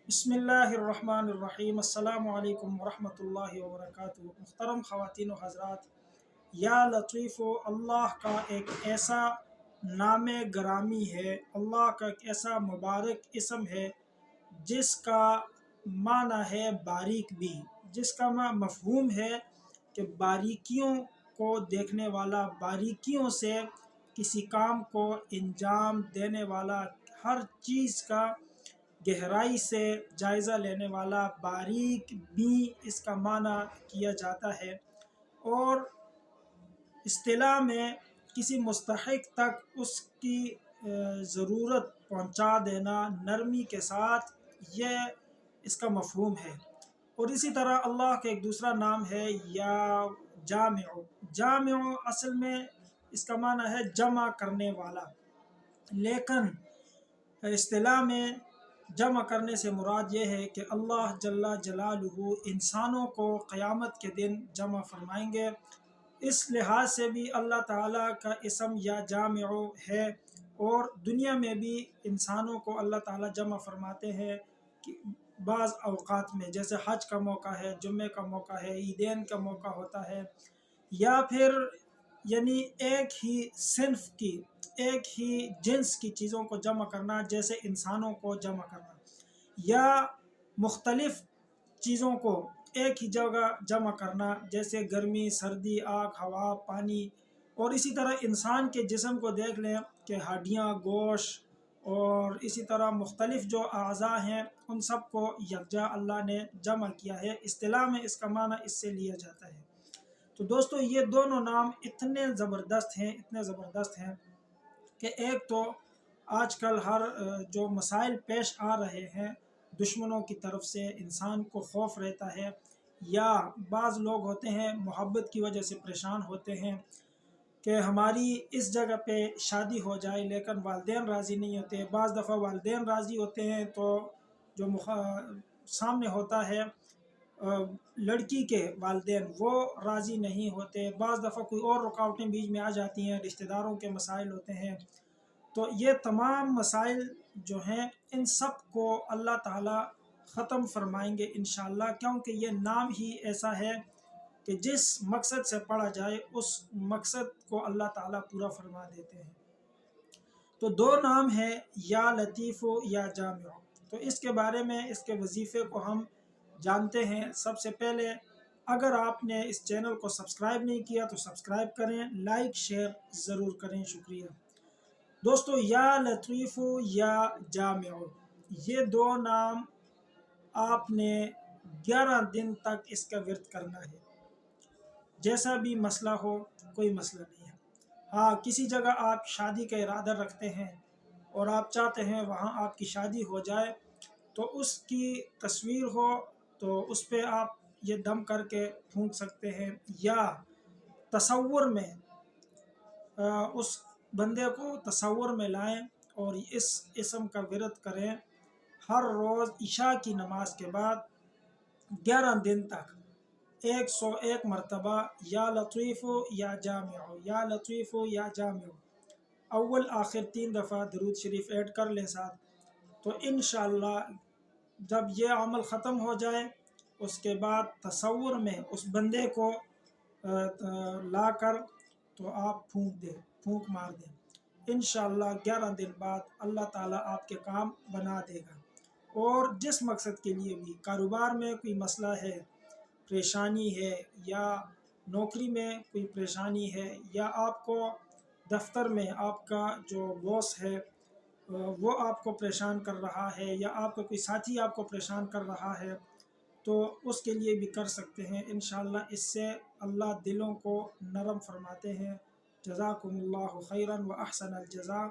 بسم اللہ الرحمن الرحیم۔ السلام علیکم ورحمۃ اللہ وبرکاتہ۔ محترم خواتین و حضرات، یا لطیف اللہ کا ایک ایسا نام گرامی ہے، اللہ کا ایک ایسا مبارک اسم ہے جس کا معنی ہے باریک بھی، جس کا مفہوم ہے کہ باریکیوں کو دیکھنے والا، باریکیوں سے کسی کام کو انجام دینے والا، ہر چیز کا گہرائی سے جائزہ لینے والا، باریک بھی اس کا معنی کیا جاتا ہے۔ اور اصطلاح میں کسی مستحق تک اس کی ضرورت پہنچا دینا نرمی کے ساتھ، یہ اس کا مفہوم ہے۔ اور اسی طرح اللہ کا ایک دوسرا نام ہے یا جامع۔ جامع اصل میں اس کا معنی ہے جمع کرنے والا، لیکن اصطلاح میں جمع کرنے سے مراد یہ ہے کہ اللہ جل جلالہ انسانوں کو قیامت کے دن جمع فرمائیں گے۔ اس لحاظ سے بھی اللہ تعالیٰ کا اسم یا جامع ہے، اور دنیا میں بھی انسانوں کو اللہ تعالیٰ جمع فرماتے ہیں کہ بعض اوقات میں، جیسے حج کا موقع ہے، جمعے کا موقع ہے، عیدین کا موقع ہوتا ہے، یا پھر یعنی ایک ہی صنف کی، ایک ہی جنس کی چیزوں کو جمع کرنا، جیسے انسانوں کو جمع کرنا، یا مختلف چیزوں کو ایک ہی جگہ جمع کرنا، جیسے گرمی، سردی، آگ، ہوا، پانی۔ اور اسی طرح انسان کے جسم کو دیکھ لیں کہ ہڈیاں، گوشت اور اسی طرح مختلف جو اعضاء ہیں، ان سب کو یکجا اللہ نے جمع کیا ہے۔ اصطلاح میں اس کا معنی اس سے لیا جاتا ہے۔ تو دوستو، یہ دونوں نام اتنے زبردست ہیں، اتنے زبردست ہیں کہ ایک تو آج کل ہر جو مسائل پیش آ رہے ہیں دشمنوں کی طرف سے، انسان کو خوف رہتا ہے، یا بعض لوگ ہوتے ہیں محبت کی وجہ سے پریشان ہوتے ہیں کہ ہماری اس جگہ پہ شادی ہو جائے، لیکن والدین راضی نہیں ہوتے۔ بعض دفعہ والدین راضی ہوتے ہیں تو جو سامنے ہوتا ہے لڑکی کے والدین، وہ راضی نہیں ہوتے۔ بعض دفعہ کوئی اور رکاوٹیں بیچ میں آ جاتی ہیں، رشتہ داروں کے مسائل ہوتے ہیں۔ تو یہ تمام مسائل جو ہیں، ان سب کو اللہ تعالیٰ ختم فرمائیں گے انشاءاللہ، کیونکہ یہ نام ہی ایسا ہے کہ جس مقصد سے پڑھا جائے اس مقصد کو اللہ تعالیٰ پورا فرما دیتے ہیں۔ تو دو نام ہیں، یا لطیف و یا جامع۔ تو اس کے بارے میں، اس کے وظیفے کو ہم جانتے ہیں۔ سب سے پہلے اگر آپ نے اس چینل کو سبسکرائب نہیں کیا تو سبسکرائب کریں، لائک شیئر ضرور کریں، شکریہ۔ دوستو، یا لطیف یا جامع، یہ دو نام آپ نے 11 دن تک اس کا ورد کرنا ہے، جیسا بھی مسئلہ ہو، کوئی مسئلہ نہیں ہے۔ ہاں، کسی جگہ آپ شادی کا ارادہ رکھتے ہیں اور آپ چاہتے ہیں وہاں آپ کی شادی ہو جائے، تو اس کی تصویر ہو تو اس پہ آپ یہ دم کر کے پھونک سکتے ہیں، یا تصور میں اس بندے کو تصور میں لائیں اور اس اسم کا ورد کریں ہر روز عشاء کی نماز کے بعد 11 دن تک 101 مرتبہ، یا لطیف یا جامع، یا لطیف یا جامع، اول آخر 3 دفعہ درود شریف ایڈ کر لیں ساتھ۔ تو انشاءاللہ جب یہ عمل ختم ہو جائے، اس کے بعد تصور میں اس بندے کو لا کر تو آپ پھونک مار دیں۔ انشاءاللہ 11 دن بعد اللہ تعالیٰ آپ کے کام بنا دے گا۔ اور جس مقصد کے لیے بھی، کاروبار میں کوئی مسئلہ ہے، پریشانی ہے، یا نوکری میں کوئی پریشانی ہے، یا آپ کو دفتر میں آپ کا جو باس ہے وہ آپ کو پریشان کر رہا ہے، یا آپ کا کوئی ساتھی آپ کو پریشان کر رہا ہے، تو اس کے لیے بھی کر سکتے ہیں انشاءاللہ۔ اس سے اللہ دلوں کو نرم فرماتے ہیں۔ جزاکم اللہ خیرا و احسن الجزاء۔